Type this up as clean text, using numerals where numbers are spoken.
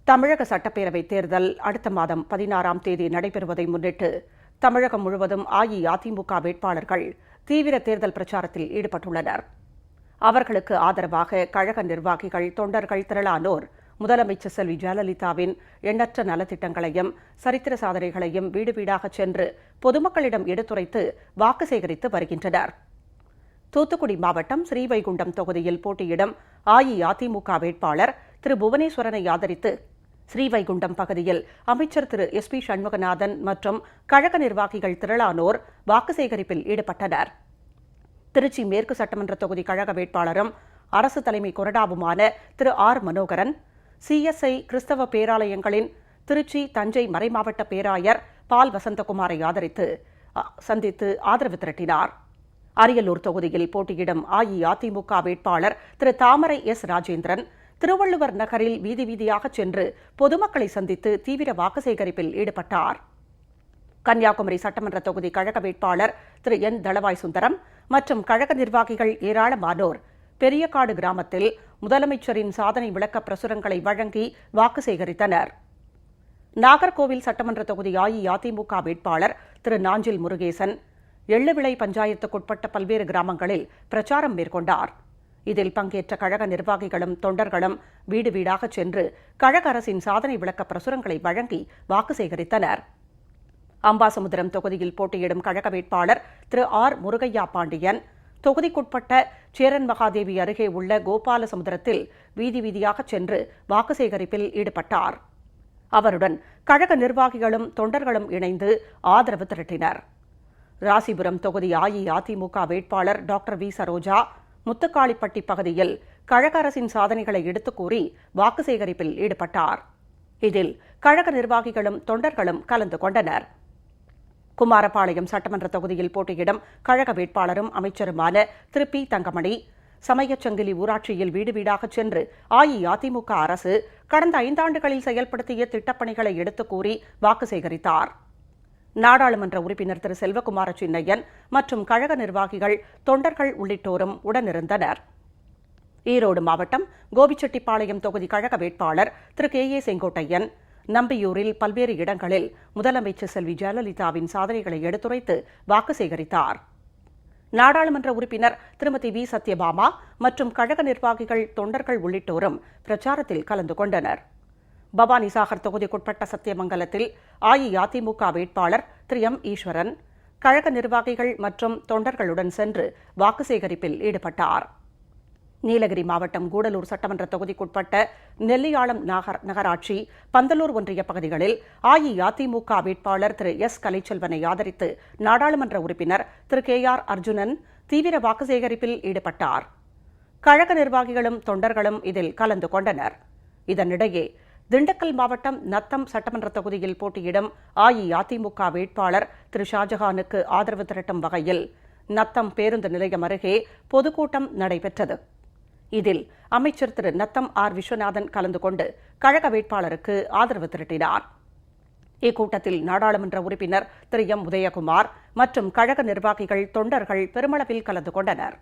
தமிழக சட்டப்பேரவைத் தேர்தல் அடுத்த மாதம் 16ஆம் தேதி நடைபெறுவதை முன்னிட்டு தமிழகம் முழுவதும் அஇஅதிமுக வேட்பாளர்கள் தீவிர தேர்தல் பிரச்சாரத்தில் ஈடுபட்டுள்ளனர். அவர்களுக்கு ஆதரவாக கழக நிர்வாகிகள், தொண்டர்கள் திரளானோர் முதலமைச்சர் செல்வி ஜெயலலிதாவின் எண்ணற்ற நலத்திட்டங்களையும் சரித்திர சாதனைகளையும் வீடு வீடாக சென்று பொதுமக்களிடம் எடுத்துரைத்து வாக்கு சேகரித்து வருகின்றனர். தூத்துக்குடி மாவட்டம் ஸ்ரீவைகுண்டம் தொகுதியில் போட்டியிடும் அஇஅதிமுக வேட்பாளர் திரு புவனேஸ்வரனை ஆதரித்து ஸ்ரீவைகுண்டம் பகுதியில் அமைச்சர் திரு SP சண்முகநாதன் மற்றும் கழக நிர்வாகிகள் திரளானோர் வாக்கு சேகரிப்பில் ஈடுபட்டனர். திருச்சி மேற்கு சட்டமன்ற தொகுதி கழக வேட்பாளரும் அரசு தலைமை கொறடாவுமான திரு R மனோகரன் CSI கிறிஸ்தவ பேராலயங்களின் திருச்சி, தஞ்சை மறைமாவட்ட பேராயர் பால் வசந்தகுமாரை சந்தித்து ஆதரவு திரட்டினார். அரியலூர் தொகுதியில் போட்டியிடும் அஇஅதிமுக வேட்பாளர் திரு தாமரை S ராஜேந்திரன் திருவள்ளுவர் நகரில் வீதி வீதியாக சென்று பொதுமக்களை சந்தித்து தீவிர வாக்கு சேகரிப்பில் ஈடுபட்டார். கன்னியாகுமரி சட்டமன்ற தொகுதி கழக வேட்பாளர் திரு N தளவாய் சுந்தரம் மற்றும் கழக நிர்வாகிகள் ஏராளமானோர் பெரியகாடு கிராமத்தில் முதலமைச்சரின் சாதனை விளக்க பிரசுரங்களை வழங்கி வாக்கு சேகரித்தனர். நாகர்கோவில் சட்டமன்ற தொகுதி அஇஅதிமுக வேட்பாளர் திரு நாஞ்சில் முருகேசன் எள்ளுவிளை பஞ்சாயத்துக்குட்பட்ட பல்வேறு கிராமங்களில் பிரச்சாரம் மேற்கொண்டார். இதில் பங்கேற்ற கழக நிர்வாகிகளும் தொண்டர்களும் வீடு வீடாக சென்று கழக அரசின் சாதனை விளக்க பிரசுரங்களை வழங்கி வாக்கு சேகரித்தனர். அம்பாசமுத்திரம் தொகுதியில் போட்டியிடும் கழக வேட்பாளர் திரு R முருகையா பாண்டியன் தொகுதிக்குட்பட்ட சேரன் மகாதேவி அருகே உள்ள கோபாலசமுத்திரத்தில் வீதி வீதியாக சென்று வாக்கு சேகரிப்பில் ஈடுபட்டார். அவருடன் கழக நிர்வாகிகளும் தொண்டர்களும் இணைந்து ஆதரவு திரட்டினர். ராசிபுரம் தொகுதி அஇஅதிமுக வேட்பாளர் டாக்டர் V சரோஜா முத்துக்காளிப்பட்டி பகுதியில் கழக அரசின் சாதனைகளை எடுத்துக் கூறி வாக்கு சேகரிப்பில் ஈடுபட்டார். இதில் கழக நிர்வாகிகளும் தொண்டர்களும் கலந்து கொண்டனர். குமாரபாளையம் சட்டமன்ற தொகுதியில் போட்டியிடும் கழக வேட்பாளரும் அமைச்சருமான திரு P தங்கமணி சமயச்சங்கிலி ஊராட்சியில் வீடு வீடாக சென்று அஇஅதிமுக அரசு கடந்த 5 ஆண்டுகளில் செயல்படுத்திய திட்டப்பணிகளை எடுத்துக் கூறி வாக்கு சேகரித்தார். நாடாளுமன்ற உறுப்பினர் திரு செல்வகுமார சின்னையன் மற்றும் கழக நிர்வாகிகள், தொண்டர்கள் உள்ளிட்டோரும் உடனிருந்தனர். ஈரோடு மாவட்டம் கோபிச்செட்டிப்பாளையம் தொகுதி கழக வேட்பாளர் திரு KA செங்கோட்டையன் நம்பியூரில் பல்வேறு இடங்களில் முதலமைச்சர் செல்வி ஜெயலலிதாவின் சாதனைகளை எடுத்துரைத்து வாக்கு சேகரித்தார். நாடாளுமன்ற உறுப்பினர் திருமதி V சத்யபாமா மற்றும் கழக நிர்வாகிகள், தொண்டர்கள் உள்ளிட்டோரும் பிரச்சாரத்தில் கலந்து கொண்டனர். பவானிசாகர் தொகுதிக்குட்பட்ட சத்தியமங்கலத்தில் அஇஅதிமுக வேட்பாளர் திரு M ஈஸ்வரன் கழக நிர்வாகிகள் மற்றும் தொண்டர்களுடன் சென்று வாக்கு சேகரிப்பில் ஈடுபட்டார். நீலகிரி மாவட்டம் கூடலூர் சட்டமன்ற தொகுதிக்குட்பட்ட நெல்லியாளம் நகராட்சி, பந்தலூர் ஒன்றிய பகுதிகளில் அஇஅதிமுக வேட்பாளர் திரு S கலைச்செல்வனை ஆதரித்து நாடாளுமன்ற உறுப்பினர் திரு KR அர்ஜுனன் தீவிர வாக்கு சேகரிப்பில் ஈடுபட்டார். கழக நிர்வாகிகளும் தொண்டர்களும் இதில் கலந்து கொண்டனர். இதனிடையே திண்டுக்கல் மாவட்டம் நத்தம் சட்டமன்ற தொகுதியில் போட்டியிடும் அஇஅதிமுக வேட்பாளர் திரு ஷாஜஹானுக்கு ஆதரவு திரட்டும் வகையில் நத்தம் பேருந்து நிலையம் அருகே பொதுக்கூட்டம் நடைபெற்றது. இதில் அமைச்சர் திரு நத்தம் R விஸ்வநாதன் கலந்து கொண்டு கழக வேட்பாளருக்கு ஆதரவு திரட்டினார். இக்கூட்டத்தில் நாடாளுமன்ற உறுப்பினர் திரு M உதயகுமார் மற்றும் கழக நிர்வாகிகள், தொண்டர்கள் பெருமளவில் கலந்து கொண்டனர்.